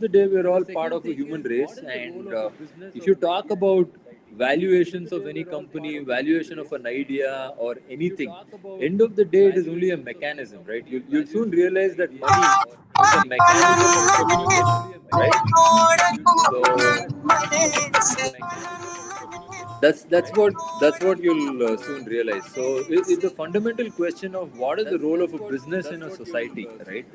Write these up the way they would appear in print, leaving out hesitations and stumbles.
The day we're all part of a human race, and if you talk about valuations of any company, valuation of an idea or anything, end of the day it is only a mechanism, right? You'll soon realize that money is a mechanism of communication, right? So that's what you'll soon realize. So it's the fundamental question of what is the role of a business in a society, right?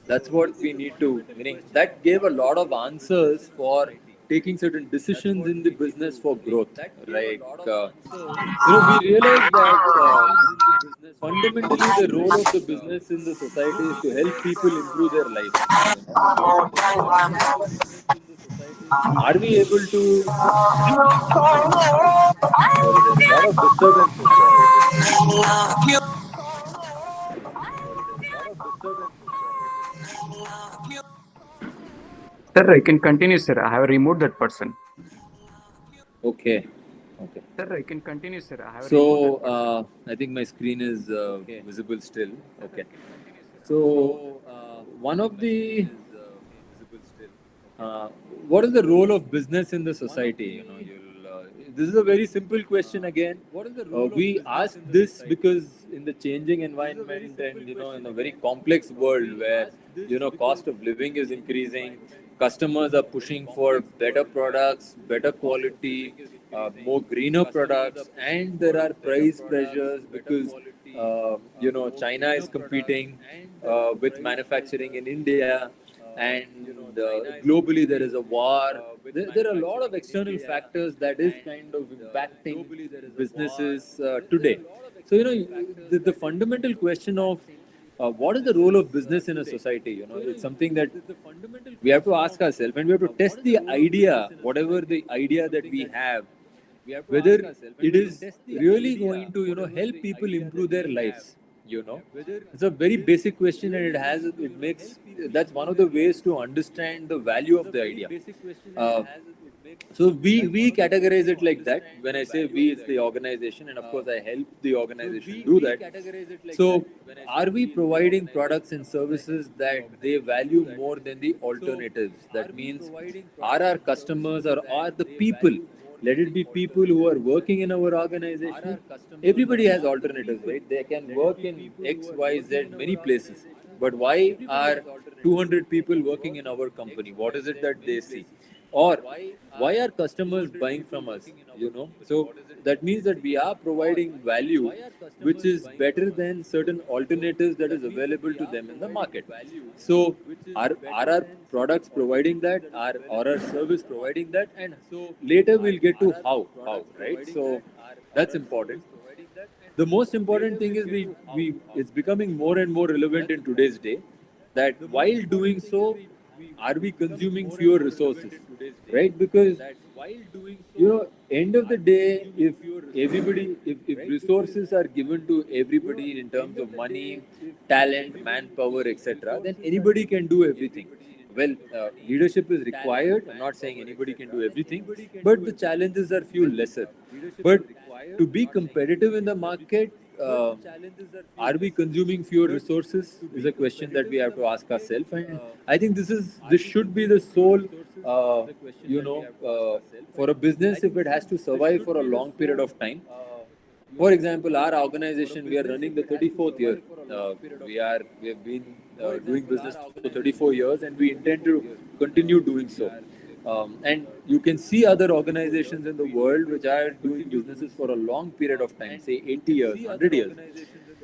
That's what we need to, meaning that gave a lot of answers for taking certain decisions in the business for growth. Like we realize that fundamentally the role of the business in the society is to help people improve their lives. Are we able to? Sorry, there's a lot of disturbances Sir, I can continue, sir. I have removed that person. Okay. Okay. Sir, I can continue, sir. I have removed So that person. I think my screen is visible still. Okay. So one of the uh, what is the role of business in the society? This is a very simple question again. We ask this because in the changing environment and in a very complex world where cost of living is increasing, customers are pushing for better products, better quality, more greener products, and there are price pressures because China is competing with manufacturing in India, and globally there is a war. There are a lot of external factors that is kind of impacting businesses today. So the fundamental question of what is the role of business in a society? It's something that we have to ask ourselves, and we have to test the idea, whatever the idea that we have, whether it is really going to help people improve their lives. It's a very basic question, and it makes that's one of the ways to understand the value of the idea. uh, so we categorize it like that. When I say we, it's the organization, and of course I help the organization do that. So are we providing products and services that they value more than the alternatives? That means, are our customers or are the people, let it be people who are working in our organization, everybody has alternatives, right? They can work in XYZ many places, but why are 200 people working in our company? What is it that they see? Or why are customers buying from us? So that means that we are providing value which is better than certain alternatives that is available to them in the market. So are our products providing that? Are our service providing that? And later we'll get to how, right? So that's important. The most important thing is we it's becoming more and more relevant in today's day that while doing so, are we consuming fewer resources, right? Because end of the day, if resources are given to everybody in terms of money, talent, manpower, etc., then anybody can do everything. Well, leadership is required. I'm not saying anybody can do everything, but the challenges are few lesser. But to be competitive in the market, are we consuming fewer resources? Is a question that we have to ask ourselves, and I think this should be the sole, for a business if it has to survive for a long period of time. For example, our organization, we are running the 34th year. We have been doing business for 34 years, and we intend to continue doing so. And you can see other organizations in the world which are doing businesses for a long period of time, say 80 years, 100 years.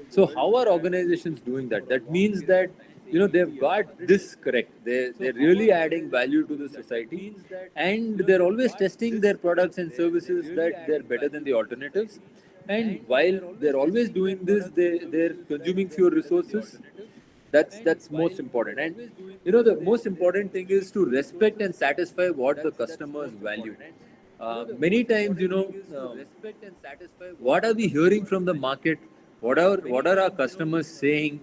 So how are organizations doing that? That means that they've got this correct. They're really adding value to the society, and they're always testing their products and services that they're better than the alternatives. And while they're always doing this, they're consuming fewer resources. That's most important. And the most important thing is to respect and satisfy what the customers value. Many times, what are we hearing from the market? What are our customers saying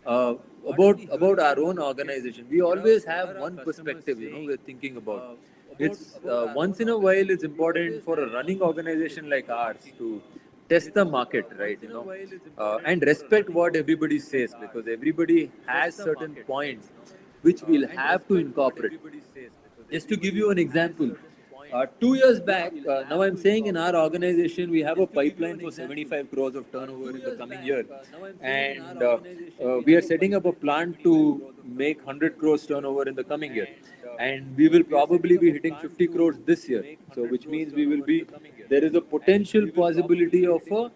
uh, about our own organization? We always have one perspective, we're thinking about. It's once in a while it's important for a running organization like ours to test the market, right? And respect what everybody says, because everybody has certain points which we'll have to incorporate. Just to give you an example, 2 years back, now I'm saying in our organization, we have a pipeline for 75 crores of turnover in the coming year. And we are setting up a plant to make 100 crores turnover in the coming year. And we will probably be hitting 50 crores this year. So, which means there is a potential possibility of a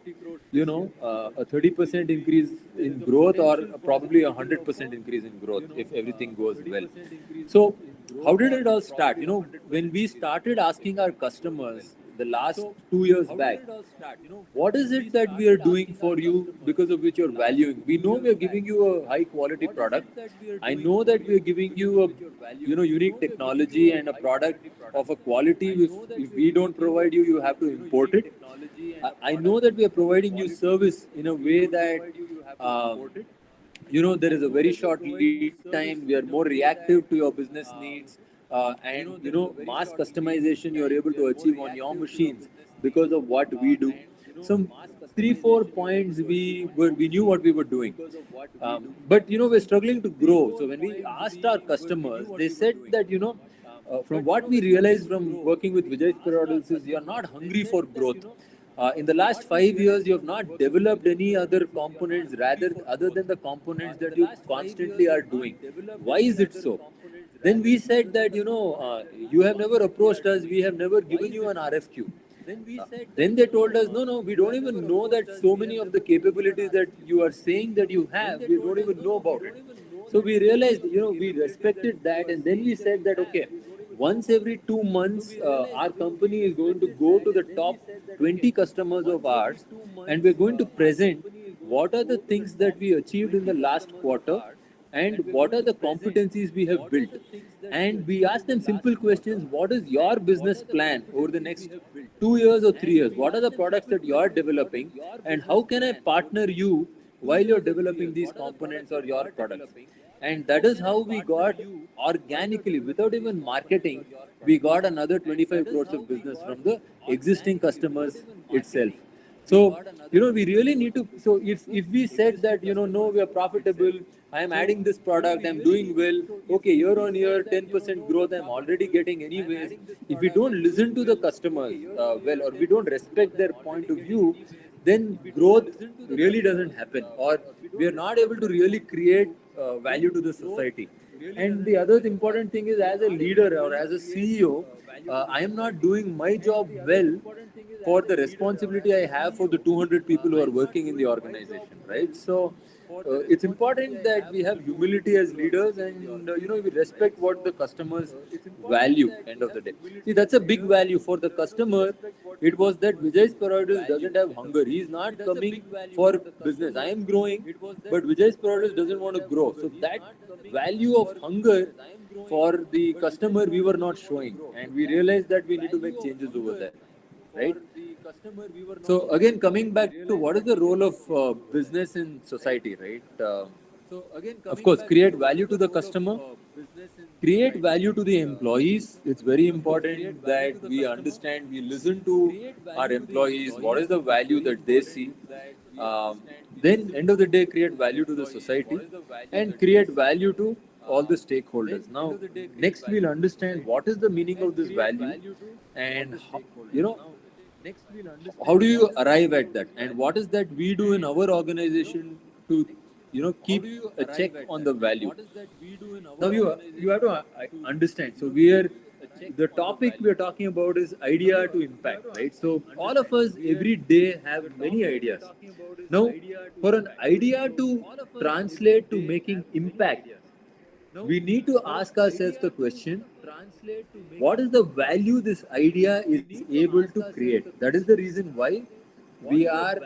30% increase in growth, or probably a 100% increase in growth if everything goes well. So, how did it all start? When we started asking our customers the last 2 years back, what is it that we are doing for you because of which you're valuing? We know we are giving you a high quality product. I know that we are giving you a unique technology and a product of a quality. If we don't provide you, you have to import it. I know that we are providing you service in a way that there is a very short lead time. We are more reactive to your business needs, and mass customization you are able to achieve on your machines because of what we do. Some 3-4 points we knew what we were doing, but we're struggling to grow. So when we asked our customers, they said that from what we realized from working with Vijay Spirodals is you are not hungry for growth. In the last 5 years, you have not developed any other components other than the components that you constantly are doing. Why is it so? Then we said that you have never approached us. We have never given you an RFQ. Then they told us, no, we don't even know that so many of the capabilities that you are saying that you have, we don't even know about it. So we realized, we respected that, and then we said that, okay, once every 2 months, our company is going to go to the top 20 customers of ours, and we're going to present what are the things that we achieved in the last quarter and what are the competencies we have built. And we ask them simple questions. What is your business plan over the next 2 years or 3 years? What are the products that you are developing, and how can I partner you while you're developing these components or your products? And that is how we got organically, without even marketing, we got another 25 crores of business from the existing customers itself. So, we really need to. So, if we said that, no, we are profitable, I am adding this product, I'm doing well, okay, year on year, 10% growth, I'm already getting anyways. If we don't listen to the customers well, or we don't respect their point of view, then growth really doesn't happen, or we are not able to really create value to the society. And the other important thing is, as a leader or as a CEO, I am not doing my job well for the responsibility I have for the 200 people who are working in the organization, right? So it's important that we have humility as leaders, and we respect what the customers value. End of the day, see, that's a big value for the customer. It was that Vijay Spirodals doesn't have hunger. He's not coming for business. I am growing, but Vijay Spirodals doesn't want to grow. So that value of hunger for the customer we were not showing, and we realized that we need to make changes over there, right? So again, coming back to what is the role of business in society, right? Of course, create value to the customer, create value to the employees. It's very important that we understand, we listen to our employees, what is the value that they see. Then, end of the day, create value to the society and create value to all the stakeholders. Now, next we'll understand what is the meaning of this value, and how do you arrive at that, and what is that we do in our organization to keep a check on the value. Now you have to understand. So the topic we are talking about is idea to impact, right? So all of us every day have many ideas. Now, for an idea to translate to making impact, we need to ask ourselves the question, what is the value this idea is able to create? That is the reason why we are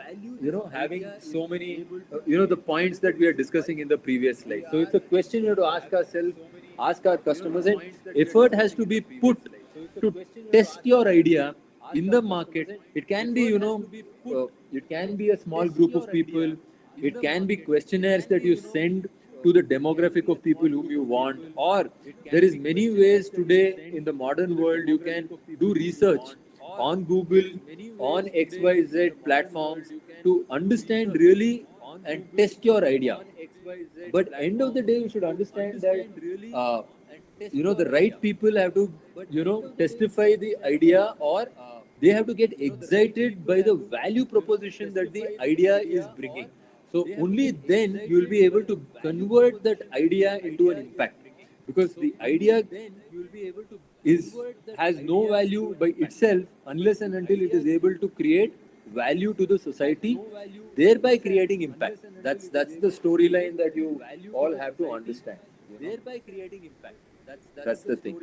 having so many the points that we are discussing in the previous slide. So it's a question you have to ask ourselves, ask our customers, and effort has to be put to test your idea in the market. It can be it can be a small group of people, it can be questionnaires that you send to the demographic of people whom you want, or there is many ways today in the modern world you can do research on Google, on XYZ platforms to understand really and test your idea. But end of the day, you should understand that the right people have to testify the idea, or they have to get excited by the value proposition that the idea is bringing. So only then you will be able to convert that idea into an impact, because the idea is has no value by itself unless and until it is able to create value to the society, thereby creating impact. That's the storyline that you all have to understand. Thereby creating impact. That's the thing.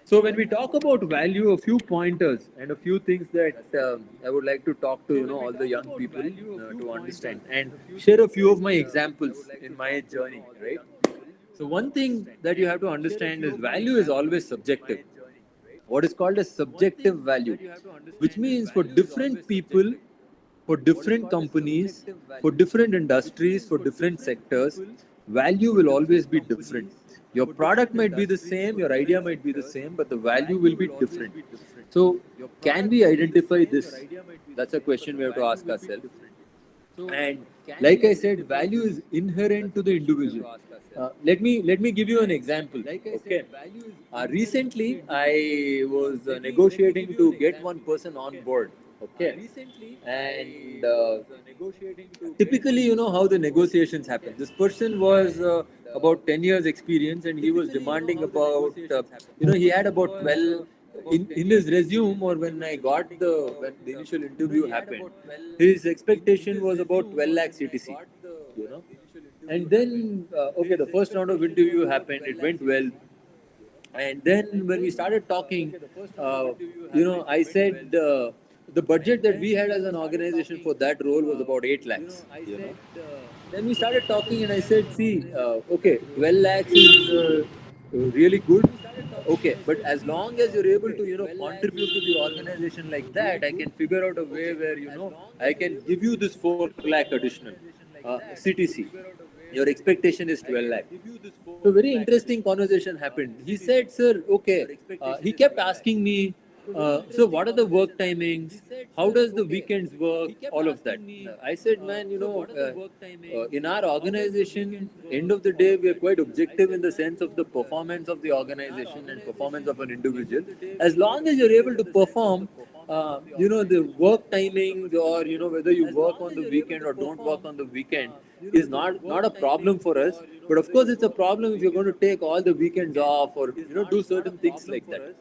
So when we talk about value, a few pointers and a few things that I would like to talk to all the young people to understand and share a few of my examples in my journey, right? So one thing that you have to understand is value is always subjective. What is called a subjective value, which means for different people, for different companies, for different industries, for different sectors, value will always be different. Your product might be the same, your idea might be the same, but the value will be different. So, can we identify this? That's a question we have to ask ourselves. And like I said, value is inherent to the individual. Let me give you an example. Okay. Recently, I was negotiating to get one person on board. Okay. And typically, you know how the negotiations happen. This person was about 10 years experience, and he was demanding about, he had about 12 in his resume, or when when the initial interview happened, his expectation was about 12 lakh CTC, you know. And then, okay, the first round of interview happened, it went well. And then when we started talking, I said the budget that we had as an organization for that role was about 8 lakhs, you know. Then we started talking, and I said, see, okay, 12 lakhs is really good. Okay, but as long as you're able to, contribute to the organization like that, I can figure out a way where, I can give you this 4 lakh additional CTC. Your expectation is 12 lakh. So very interesting conversation happened. He said, sir, okay. He kept asking me, so what are the work timings? How does the weekends work? All of that. I said, man, in our organization, end of the day, we are quite objective in the sense of the performance of the organization and performance of an individual. As long as you're able to perform, the work timings, or whether you work on the weekend or don't work on the weekend, is not a problem for us. But of course, it's a problem if you're going to take all the weekends off, or do certain things like that.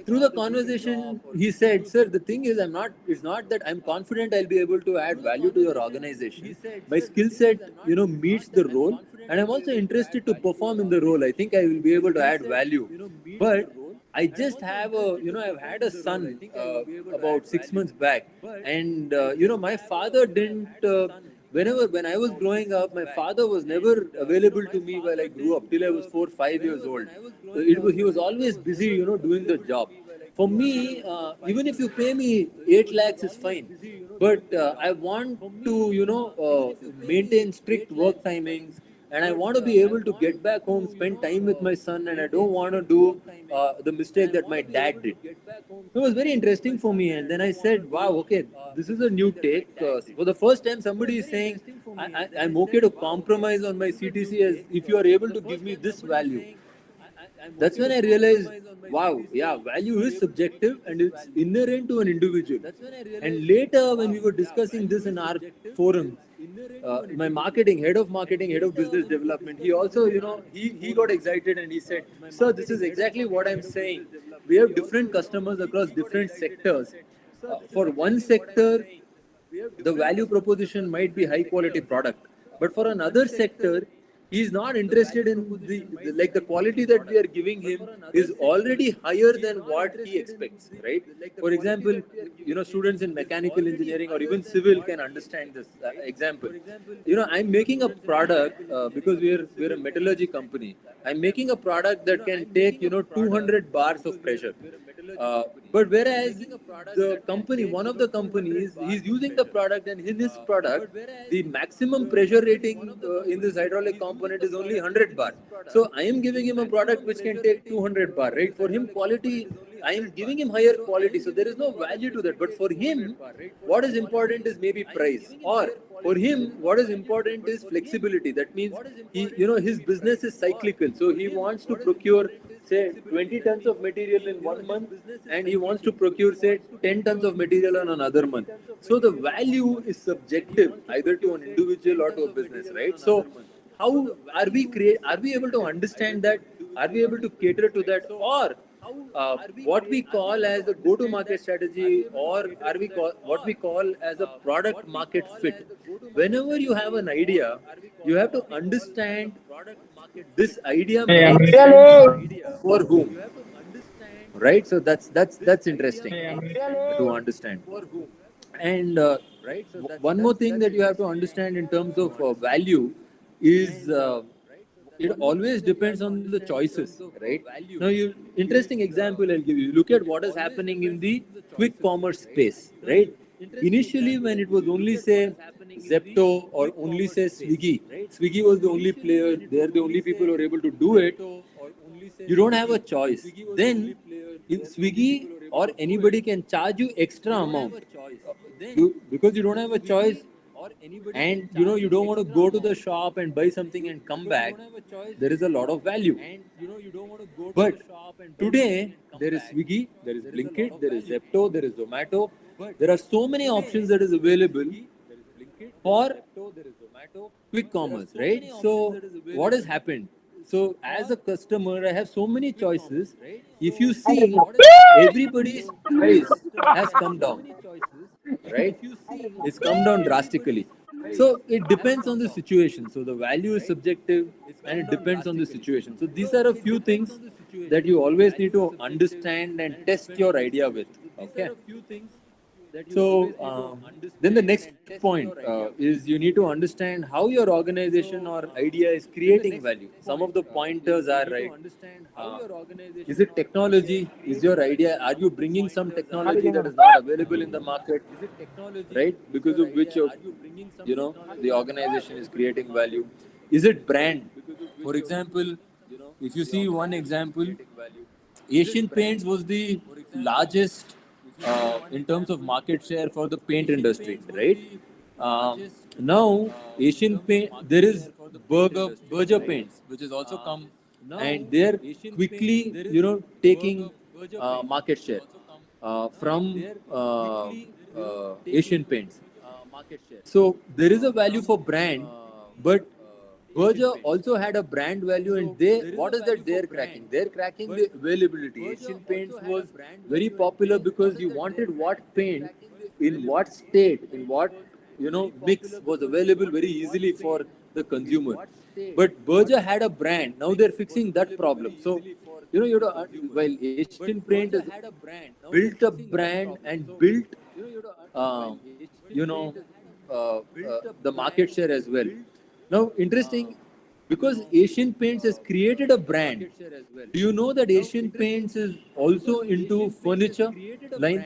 Through the conversation, he said, "Sir, the thing is, It's not that I'm confident I'll be able to add value to your organization. My skill set, meets the role, and I'm also interested to perform in the role. I think I will be able to add value, but." I just have I've had a son about 6 months back, and my father didn't. When I was growing up, my father was never available to me while I grew up till I was 4, 5 years old. He was always busy, doing the job. For me, even if you pay me 8 lakhs is fine, but I want to maintain strict work timings, and I want to be able to get back home, spend time with my son, and I don't want to do the mistake that my dad did. So it was very interesting for me, and then I said, "Wow, okay, this is a new take." For the first time, somebody is saying, I'm okay to compromise on my CTC as if you are able to give me this value." That's when I realized, wow, yeah, value is subjective and it's inherent to an individual. And later, when we were discussing this in our forum, my head of business development, he also, he got excited and he said, "Sir, this is exactly what I'm saying. We have different customers across different sectors. For one sector, the value proposition might be high quality product, but for another sector, he is not interested in the quality that we are giving him is already higher than what he expects, right? For example, students in mechanical engineering or even civil can understand this example. I'm making a product because we're a metallurgy company. I'm making a product that can take 200 bars of pressure. But whereas one of the companies, he's using the product, and in his product, the maximum pressure rating in this hydraulic component is only 100 bar. So I am giving him a product which can take 200 bar, right? For him, quality I am giving him higher quality, so there is no value to that. But for him, what is important is maybe price, or for him, what is important is flexibility. That means his business is cyclical, so he wants to procure say 20 tons of material in 1 month, and he wants to procure say 10 tons of material on another month. So the value is subjective, either to an individual or to a business, right? So how are we able to understand that? Are we able to cater to that? Or what we call as a go-to-market strategy, or are we what we call as a product market fit? Whenever you have an idea, you have to understand this idea makes sense for whom, right? So that's interesting to understand. And one more thing that you have to understand in terms of value is it always depends on the choices, right? Now, interesting example I'll give you. Look at what is happening in the quick commerce space, right? Initially, when it was only say Zepto or only say Swiggy, Swiggy was the only player. They are the only people who are able to do it. You don't have a choice. Then, in Swiggy or anybody can charge you extra amount. Because you don't have a choice, and you don't want to go to the shop and buy something and come back, there is a lot of value. But today there is Swiggy, there is Blinkit, there is Zepto, there is Zomato. There are so many options that is available for quick commerce, right? So what has happened? So as a customer, I have so many choices. If you see, everybody's price has come down, right? It's come down drastically. So it depends on the situation. So the value is subjective, and it depends on the situation. So these are a few things that you always need to understand and test your idea with. Okay. So then the next point is you need to understand how your organization or idea is creating value. Some of the pointers are right. Is it technology? Is your idea? Are you bringing some technology that is not available in the market? Right? Because of which the organization is creating value. Is it brand? For example, if you see one example, Asian Paints was the largest in terms of market share for the paint industry, right? Now, Asian Paint, there is Berger Paints, which has also come, and they're quickly, taking market share from Asian Paints. So there is a value for brand, but Berger also had a brand value, and what is that they're cracking? They're cracking the availability. Asian Paints was very popular because you wanted what paint in what state, in what mix was available very easily for the consumer. But Berger had a brand. Now they're fixing that problem. So while Asian Paint has built a brand and built the market share as well. Now, interesting, because Asian Paints has created a brand. Do you know that Asian Paints is also into furniture line?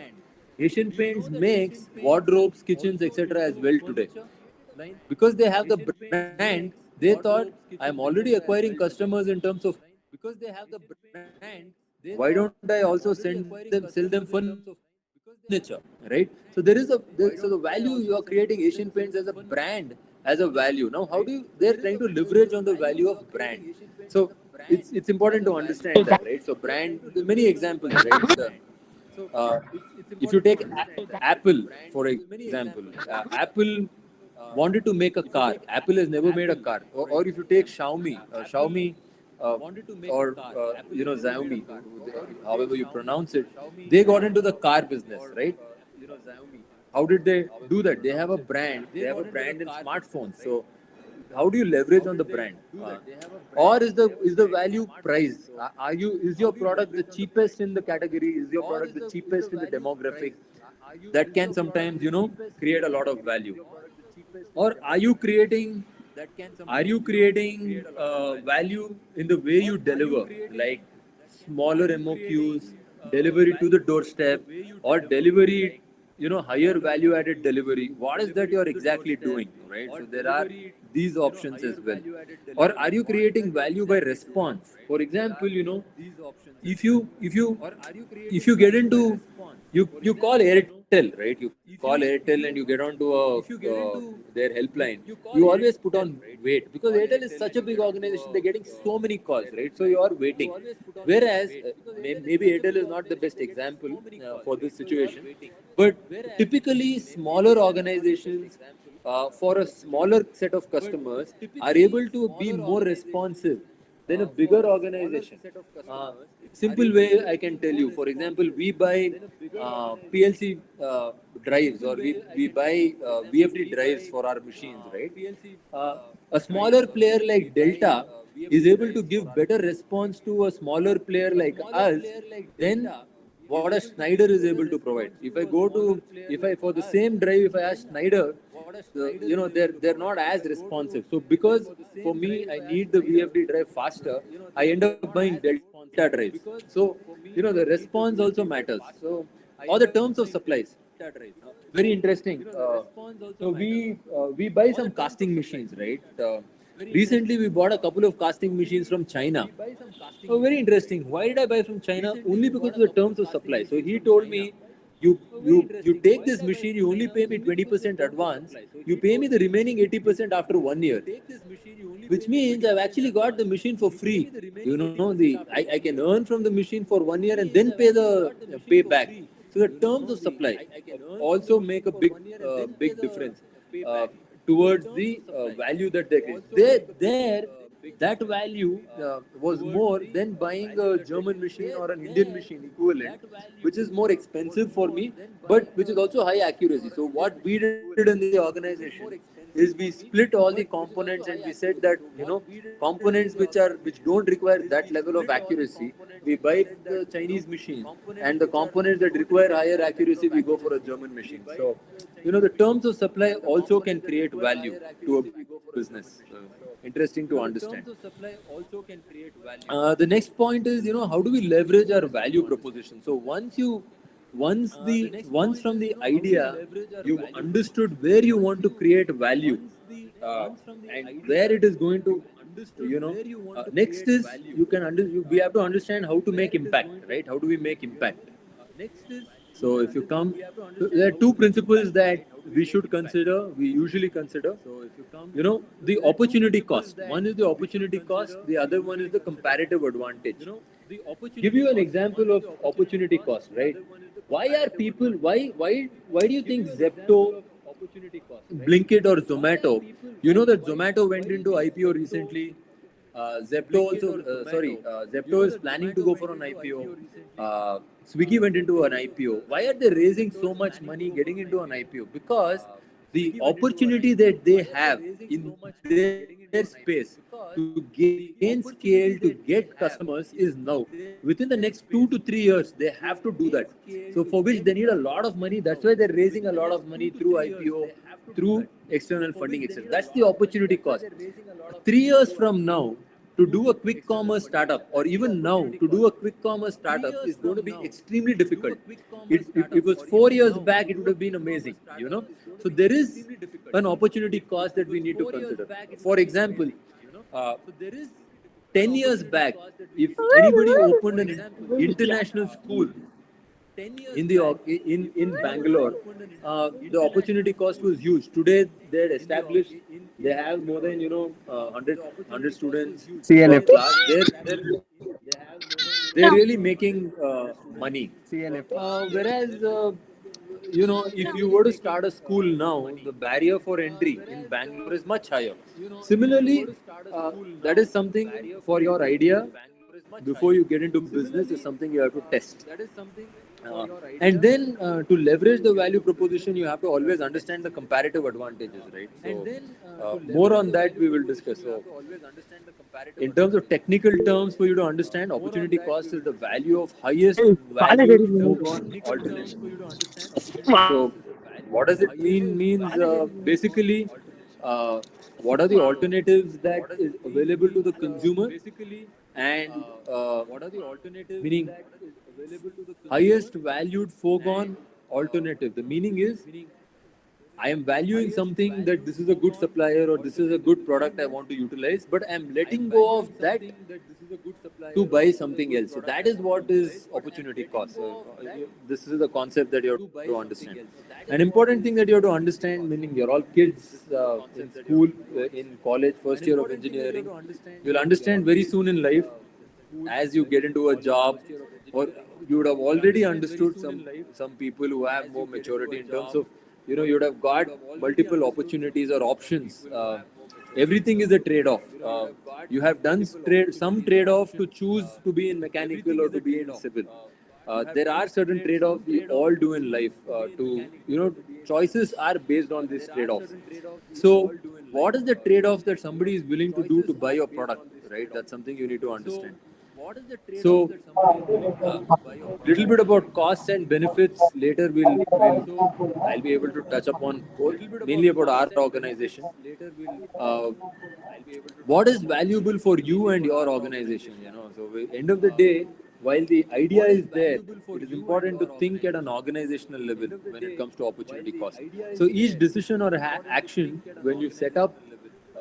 Asian Paints makes wardrobes, kitchens, etc. as well today. Because they have the brand, they thought, I'm already acquiring customers in terms of, because they have the brand, why don't I also sell them furniture, right? So so the value you are creating Asian Paints as a brand, as a value. Now, they're trying to leverage on the value of brand. So it's important to understand that, right? So brand, there are many examples, right? If you take Apple, for example, Apple wanted to make a car. Apple has never made a car. Or if you take Xiaomi, or Xiaomi, however you pronounce it, they got into the car business, right? How did they do that? They have a brand. They have a brand in smartphones. So how do you leverage on the brand? Or is the value price? Is your product the cheapest in the category? Is your product the cheapest in the demographic? That can sometimes create a lot of value. Or are you creating value in the way you deliver, like smaller MOQs, delivery to the doorstep, or delivery higher value added delivery, what is that you're exactly doing, right? So there are these options as well. Or are you creating value by response? For example, if you get into, you call Airtel, right? You call Airtel and you get onto their helpline. You always put on wait because Airtel is such a big organization. They're getting so many calls, right? So you are waiting. Whereas maybe Airtel is not the best example for this situation, but typically smaller organizations for a smaller set of customers are able to be more responsive than a bigger organization. Simple way I can tell you. For example, we buy PLC drives, or we buy VFD drives for our machines, right? A smaller player like Delta is able to give better response to a smaller player like us than what a Schneider is able to provide. If I for the same drive, if I ask Schneider, they're not as responsive. So because for me, I need the VFD drive faster, I end up buying Delta drives. So the response also matters. So or the terms of supplies. Very interesting. So we buy some casting machines, right? Recently, we bought a couple of casting machines from China. Oh, very interesting. Why did I buy from China? Only because of the terms of supply. So he told me, you take this machine, you only pay me 20% advance. You pay me the remaining 80% after 1 year. Which means I've actually got the machine for free. I can earn from the machine for 1 year and then pay back. So the terms of supply also make a big difference towards the value that they get. That value was more than buying a German machine or an Indian machine equivalent, which is more expensive for me, but which is also high accuracy. So what we did in the organization is we split all the components and we said that components which don't require that level of accuracy, we buy the Chinese machine, and the components that require higher accuracy, we go for a German machine. So the terms of supply also can create value to a business. Interesting to understand. The next point is, how do we leverage our value proposition? So once from the idea you've understood where you want to create value and where it is going to, next is we have to understand how to make impact, right? How do we make impact? So if you come, there are two principles that we usually consider. The opportunity cost. One is the opportunity cost, the other one is the comparative advantage. Give you an example of opportunity cost, right? Why do you think Zepto, Blinkit or Zomato, that Zomato went into IPO recently? Zepto is planning to go for an IPO. Swiggy went into an IPO. Why are they raising so much money getting into an IPO? Because the opportunity that they have in their space to gain scale, to get customers is now. Within the next 2 to 3 years, they have to do that. So for which they need a lot of money. That's why they're raising a lot of money through IPO, through external funding, etc. That's the opportunity cost. 3 years from now, to do a quick commerce startup, or even now to do a quick commerce startup, is going to be extremely difficult. It was 4 years back, it would have been amazing. So there is an opportunity cost that we need to consider. For example, 10 years back, if anybody opened an international school in Bangalore, the opportunity cost was huge. Today they're established. They have more than 100 students. CLF. They're really making money. CLF. Whereas if you were to start a school now, the barrier for entry in Bangalore is much higher. Similarly, that is something for your idea before you get into business is something you have to test. And then to leverage the value proposition, you have to always understand the comparative advantages, right? So more on that we will discuss. So in terms of technical terms, for you to understand, opportunity cost is the value of highest value foregone alternative. So what does it mean? Means basically what are the alternatives that is available to the consumer, and meaning highest valued foregone alternative. The meaning is I am valuing something that this is a good supplier or this is a good product I want to utilize, but I am letting go of that to buy something else. So that is what is opportunity cost. This is the concept that you have to understand. An important thing that you have to understand, meaning you're all kids in school, in college, first year of engineering, you'll understand very soon in life as you get into a job, or you would have already understood some people who have more maturity in terms of, you would have got multiple opportunities or options. Everything is a trade-off. You have done some trade-off to choose to be in mechanical or to be in civil. There are certain trade-offs we all do in life. Choices are based on these trade-offs. So, what is the trade-off that somebody is willing to do to buy your product? Right, that's something you need to understand. So, little bit about costs and benefits later. I'll be able to touch upon both, mainly about our organization. Uh, what is valuable for you and your organization? So end of the day, while the idea is there, it is important to think at an organizational level when it comes to opportunity cost. So each decision or action when you set up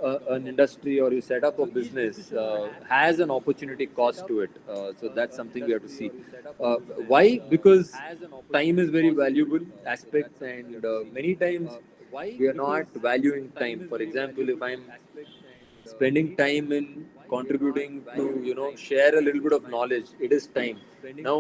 an industry or you set up a business has an opportunity cost to it. So that's something we have to see. Why? Because time is very valuable aspect, and many times we are not valuing time. For example, if I'm spending time in contributing to share a little bit of knowledge, it is time. Now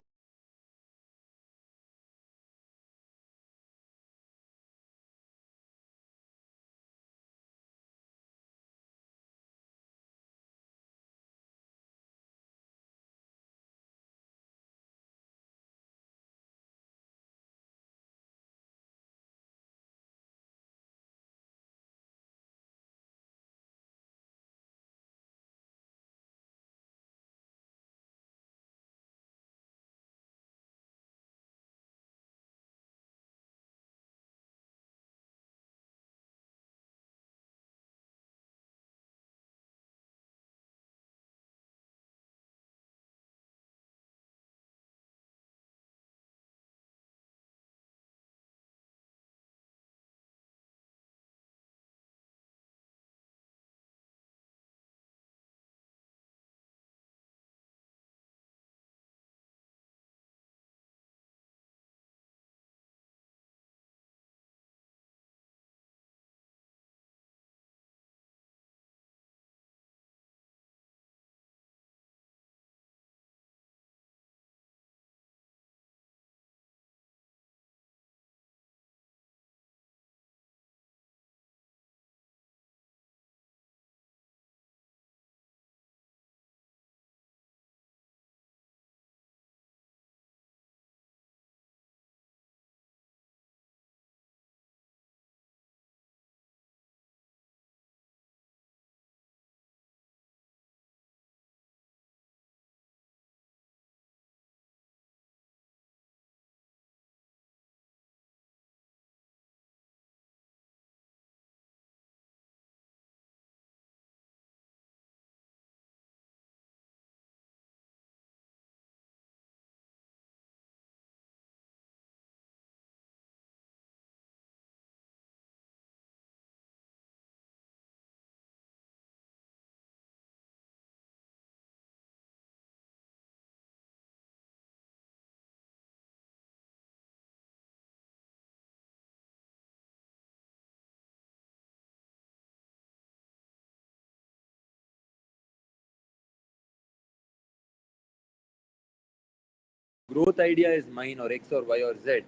growth idea is mine or X or Y or Z,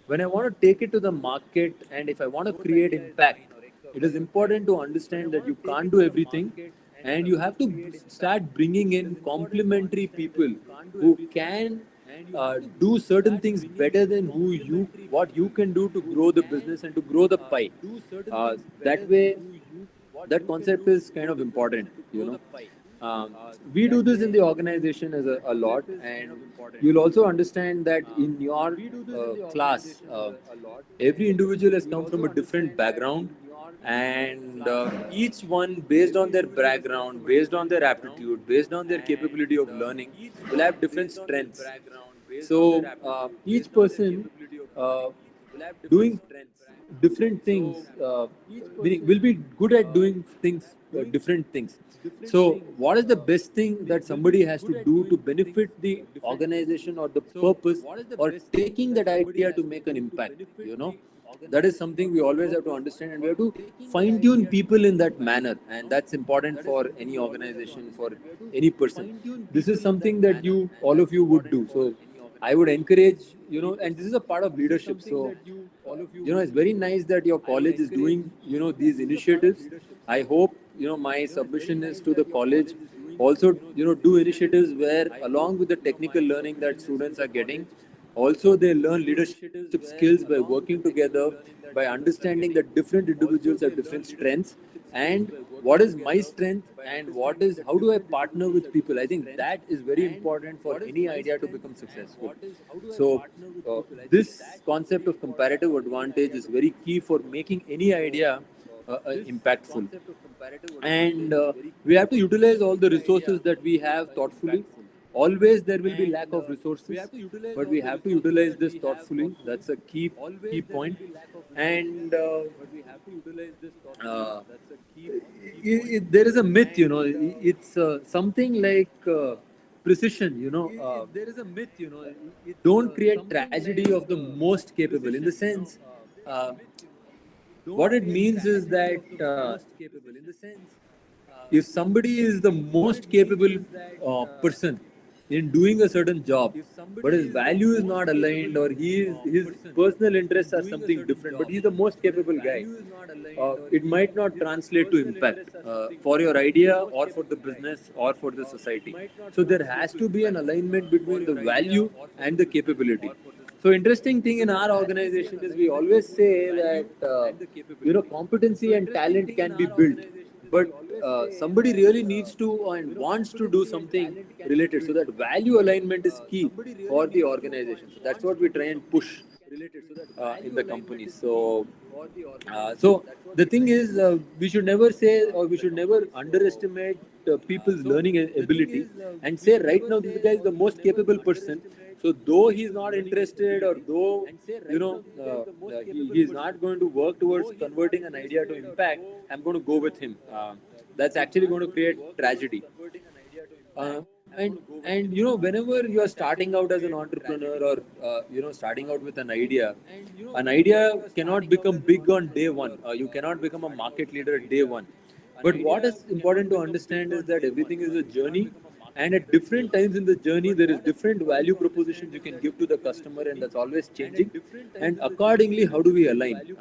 when I want to take it to the market and if I want to create impact, it is important to understand that you can't do everything and you have to start bringing in complementary people who can do certain things better than what you can do to grow the business and to grow the pie. That way, that concept is kind of important. We do this in the organization as a lot, and you'll also understand that in your class, every individual has come from a different background, and each one, based on their background, based on their aptitude, based on their capability of learning, will have different strengths. So each person doing different things. Meaning will be good at doing things, different things. So, what is the best thing that somebody has to do to benefit the organization or the purpose, or taking that idea to make an impact? That is something we always have to understand, and we have to fine tune people in that manner, and that's important for any organization, for any person. This is something that all of you would do. So I would encourage, and this is a part of leadership. So, it's very nice that your college is doing, these initiatives. I hope, my submission is to the college also, do initiatives where, along with the technical learning that students are getting, also they learn leadership skills by working together, by understanding that different individuals have different strengths, and what is my strength, and how do I partner with people. I think that is very important for any idea to become successful. So this concept of comparative advantage is very key for making any idea impactful. And we have to utilize all the resources that we have thoughtfully. Always there will be lack of resources, but we have to utilize this thoughtfully. That's a key point. And there is a myth, it's something like precision. There is a myth, don't create tragedy of the most capable. In the sense, what it means is that if somebody is the most capable person in doing a certain job, but his value is not aligned, or his personal interests are something different, but he's the most capable guy, it might not translate to impact for your idea, or for the business, or for the society. So there has to be an alignment between the value and the capability. So interesting thing in our organization is we always say that competency and talent can be built, but somebody really needs to and wants to do something related. So that value alignment is key for the organization. So that's what we try and push in the company. So the thing is, we should never say, or we should never underestimate people's learning ability, and say right now this guy is the most capable person. So though he's not interested, or though he is not going to work towards converting an idea to impact, I'm going to go with him. That's actually going to create tragedy. Uh, and whenever you are starting out as an entrepreneur, or starting out with an idea cannot become big on day one. You cannot become a market leader at day one. But what is important to understand is that everything is a journey, and at different times in the journey there is different value propositions you can give to the customer, and that's always changing. And accordingly, how do we align?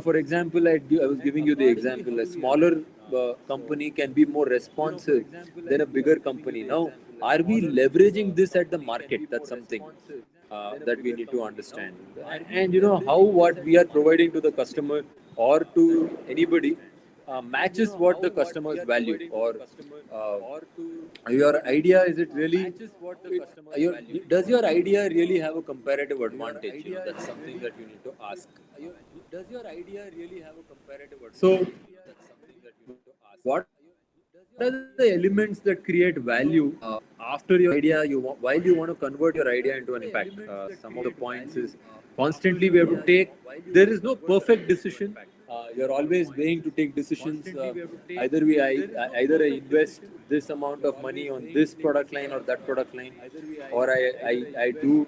For example, I was giving you the example, a smaller company can be more responsive than a bigger company. Now, are we leveraging this at the market? That's something that we need to understand. And how what we are providing to the customer, or to anybody, matches what the customers value, or your idea, is it really, does your idea really have a comparative advantage? That's something that you need to ask. Does your idea really have a comparative advantage? So what are the elements that create value after your idea, while you want to convert your idea into an impact? Some of the points is, constantly we have to take, there is no perfect decision. You're always weighing to take decisions. Either I invest this amount of money on this product line or that product line, or I do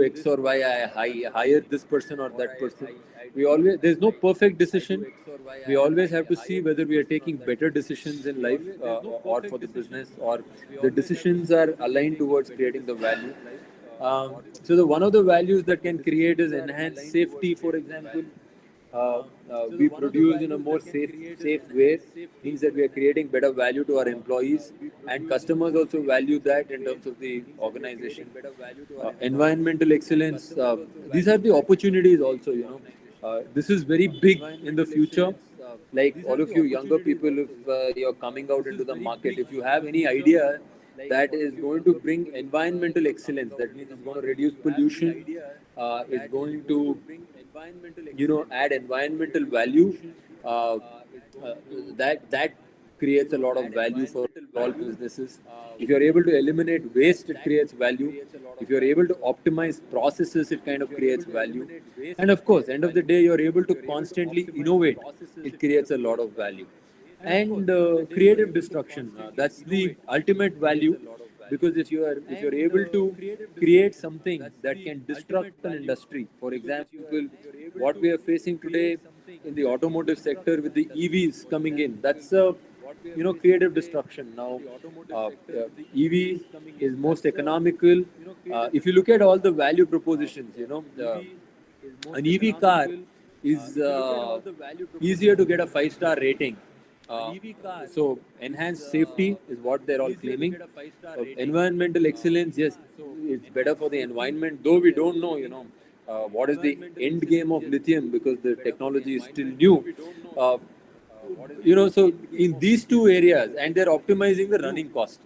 X or Y. I hire this person or that person. There's no perfect decision. We always have to see whether we are taking better decisions in life, or for the business, or the decisions are aligned towards creating the value. So one of the values that can create is enhanced safety. For example, we produce in a more safe way, means that we are creating better value to our employees, and customers also value that in terms of the organization. Environmental excellence, these are the opportunities also. This is very big in the future. Like all of you younger people, if you're coming out into the market, if you have any idea that is going to bring environmental excellence, that means it's going to reduce pollution, it's going to add environmental value, that creates a lot of value for all businesses. If you're able to eliminate waste, it creates value. If you're able to optimize processes, it kind of creates value. And of course, end of the day, you're able to constantly innovate. It creates a lot of value. And creative destruction, that's the ultimate value, because if you're able to create something that can destruct an industry, for example, what we are facing today in the automotive sector with the EVs coming in, that's a creative destruction. Now EV is most economical. If you look at all the value propositions, an EV car is easier to get a 5-star rating. So enhanced safety is what they're all claiming. Environmental excellence, yes, it's better for the environment. Though we don't know, what is the end game of lithium, because the technology is still new. So in these two areas, and they're optimizing the running cost.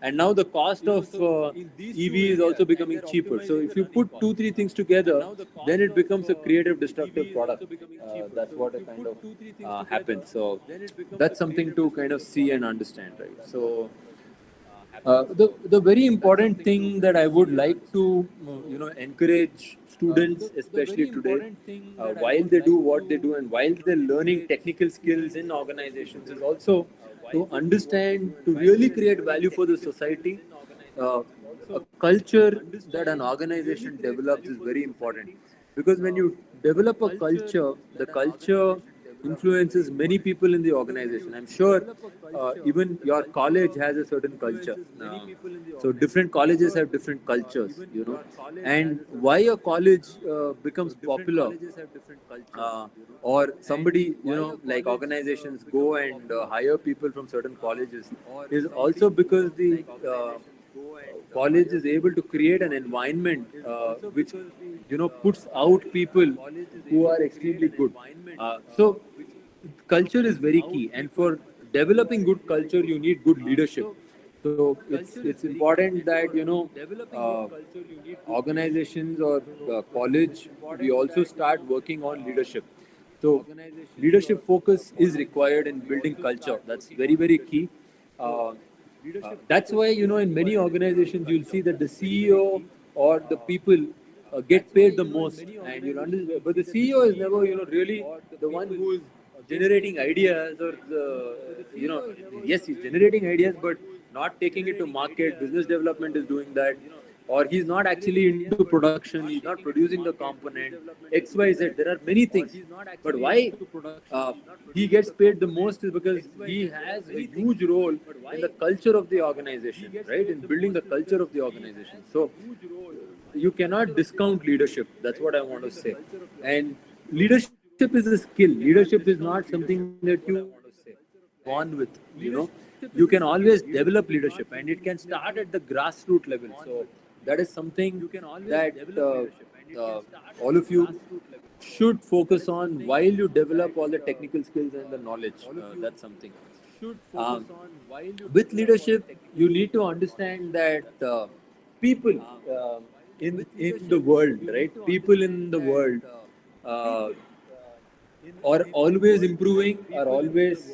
And now the cost of EV is also becoming cheaper. So if you put 2-3 things together, then it becomes a creative destructive product. That's what it kind of happens. So that's something to kind of see and understand, right? So the very important thing that I would like to encourage students, especially today, while they do what they do and while they're learning technical skills in organizations, is also to understand, to really create value for the society. A culture that an organization develops is very important, because when you develop a culture, the culture influences many people in the organization. I'm sure even your college has a certain culture. So different colleges have different cultures, and why a college becomes popular, or somebody, like organizations go and hire people from certain colleges, is also because the college is able to create an environment which puts out people who are extremely good. So culture is very key, and for developing good culture, you need good leadership. So it's important that organizations or college, we also start working on leadership. So leadership focus is required in building culture. That's very, very key. That's why, in many organizations, you'll see that the CEO or the people get paid the most, and you'll understand. But the CEO is never, really the one who is generating ideas, or yes, he's generating ideas, but not taking it to market. Business development is doing that, or he's not actually into production. He's not producing the component X, Y, Z. There are many things, but why he gets paid the most is because he has a huge role in the culture of the organization, right? In building the culture of the organization. So you cannot discount leadership. That's what I want to say. And leadership is a skill. Leadership is not something that you born with. You can always develop leadership, and it can start at the grassroots level. So that is something that all of you should focus on while you develop all the technical skills and the knowledge. That's something. Um, with leadership, you need to understand that people in the world, right? People in the world uh, are always improving, are always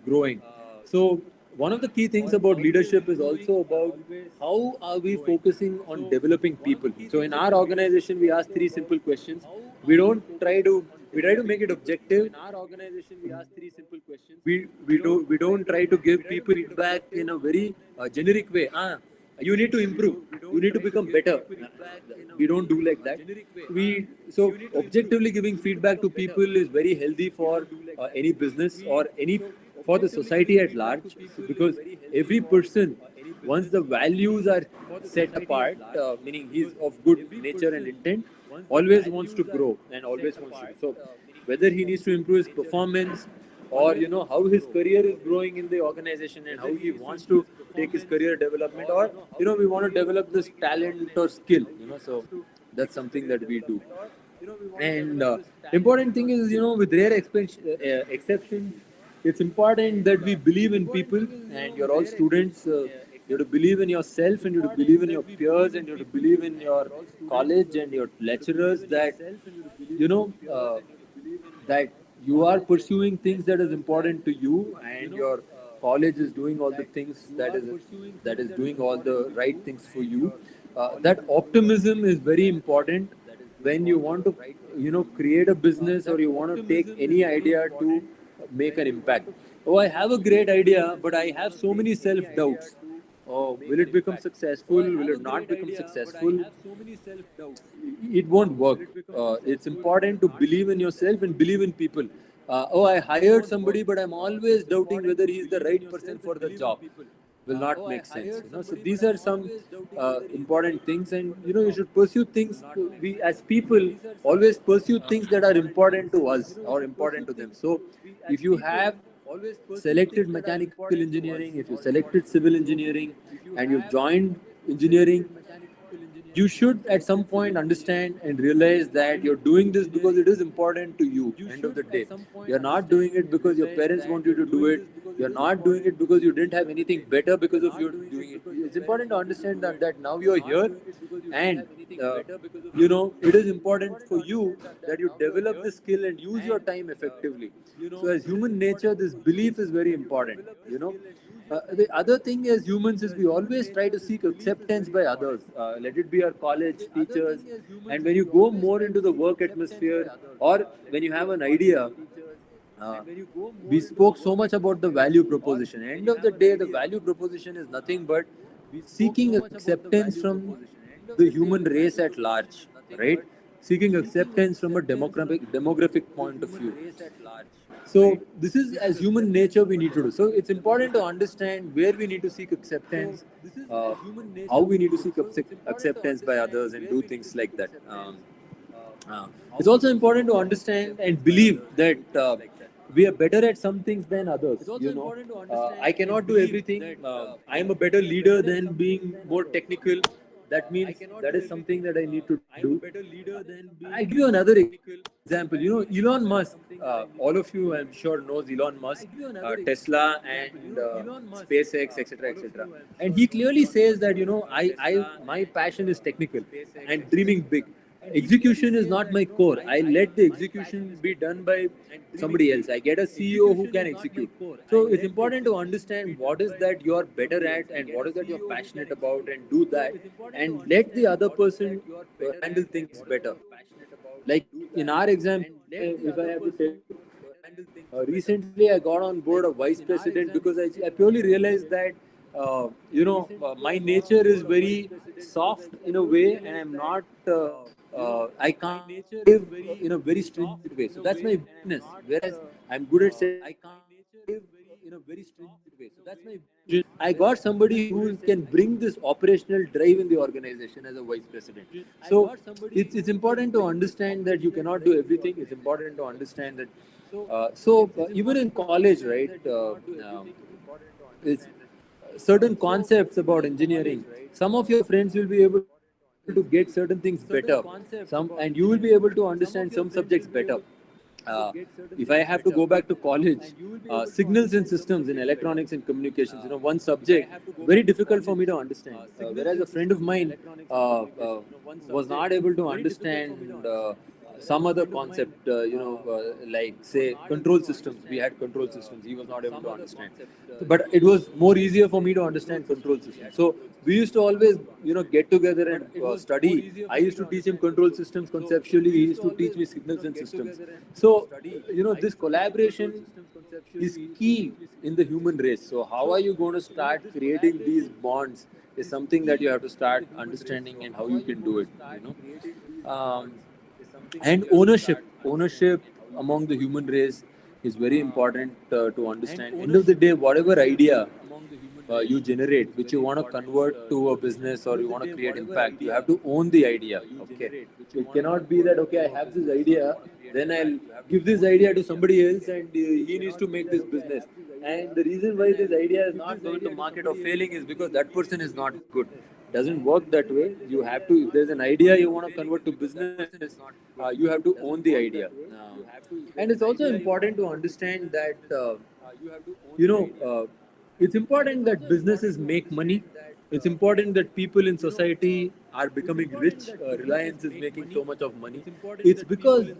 growing. So one of the key things about leadership is also about how are we focusing on developing people. So in our organization, we ask 3 simple questions. We don't try to we try to make it objective. In our organization, we ask 3 simple questions. We don't try to give people feedback in a very generic way. You need to improve. You need to become better. We don't do like that. So objectively giving feedback to people is very healthy for any business or any for the society at large, because every person, once the values are set apart, meaning he's of good nature and intent, always wants to grow and always wants to. So whether he needs to improve his performance, or how his career is growing in the organization and how he wants to take his career development, or we want to develop this talent or skill, so that's something that we do. And important thing is, with rare exceptions, it's important that we believe in people, and you're all students. You have to believe in yourself, and you have to believe in your peers, and you have to believe in your college and your lecturers, that you know that you are pursuing things that is important to you, and your college is doing all the things that is doing all the right things for you. That optimism is very important when you want to create a business or you want to take any idea to make an impact. Oh, I have a great idea, but I have so many self doubts. Oh, will it become successful? Will it not become successful? It won't work. It's important to believe in yourself and believe in people. Oh, I hired somebody, but I'm always doubting whether he's the right person for the job. Will not make sense. So these are some important things, and you should pursue things. We as people always pursue things that are important to us or important to them. So if you have selected mechanical engineering, if you selected civil engineering, and you've joined engineering, you should at some point understand and realize that you're doing this because it is important to you. End of the day, you're not doing it because your parents want you to do it. You're not doing it because you didn't have anything better because of you doing it. It's important to understand that now you're here, and it is important for you that you develop the skill and use your time effectively. So as human nature, this belief is very important. The other thing as humans is we always try to seek acceptance by others. Let it be our college teachers, and when you go more into the work atmosphere or when you have an idea, we spoke so much about the value proposition. End of the day, the value proposition is nothing but seeking acceptance from the human race at large, right? Seeking acceptance from a demographic point of view. So this is as human nature we need to do. So it's important to understand where we need to seek acceptance, how we need to seek acceptance by others, and do things like that. It's also important to understand and believe that we are better at some things than others. I cannot do everything. I am a better leader than being more technical. That means that is something that I need to do. I'll give you another example. Elon Musk. All of you, I'm sure, knows Elon Musk, Tesla, and SpaceX, etc., etc. And he clearly says that my passion is technical and dreaming big. Execution is not my core. I let the execution be done by somebody else. I get a CEO who can execute. So it's important to understand what is that you're better at and what is that you're passionate about, and do that, and let the other person handle things better. Like in our example, if I have to say, recently I got on board a vice president because I purely realized that my nature is very soft in a way, and I'm not. I can't live in a very stringent way. So that's my weakness. Whereas I'm good at saying I can't live in a very stringent way. So that's my weakness. I got somebody who can bring this operational drive in the organization as a vice president. So it's important to understand that you cannot do everything. It's important to understand that. Even in college, right? It's certain concepts about engineering. Some of your friends will be able to get certain things better. And you will be able to understand some subjects better. If I have to go back to college, signals and systems in electronics and communications, one subject, very difficult for me to understand. Whereas a friend of mine was not able to understand some other concept, like say control systems. We had control systems. He was not able to understand. But it was more easier for me to understand control systems. So we used to always, get together and study. I used to teach him control systems conceptually. He used to teach me signals and systems. So, this collaboration is key in the human race. So how are you going to start creating these bonds is something that you have to start understanding, and how you can do it, and ownership among the human race is very important to understand. End of the day, whatever idea you generate, which you want to convert to a business or you want to create impact, you have to own the idea. Okay, it cannot be that I have this idea, then I'll give this idea to somebody else, and he needs to make this business. And the reason why this idea is not going to market or failing is because that person is not good. Doesn't work that way. You have to, if there's an idea you want to convert to business, you have to own the idea. And it's also important to understand that it's important that businesses make money. It's important that people in society are becoming rich. Reliance is making so much of money. It's because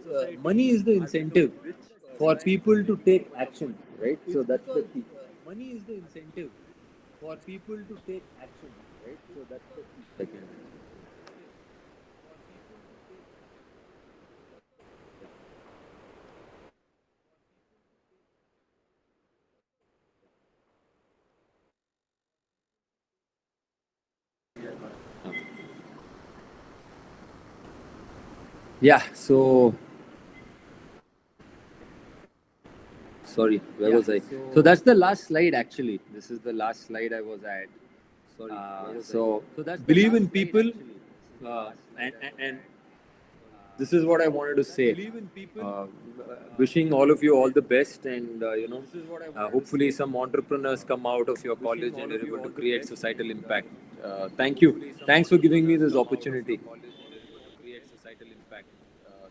money is the incentive for people to take action, right? So that's the key. money is the incentive for people to take action, right? So that's the key. Second. Yeah, so sorry, where was I? So that's the last slide actually. This is the last slide I was at. Sorry. So that's believe in people, and this is what I wanted to say. Wishing all of you all the best, and hopefully some entrepreneurs come out of your college and are able to create societal impact. Thank you. Thanks for giving me this opportunity.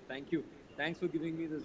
Thank you. Thanks for giving me this opportunity.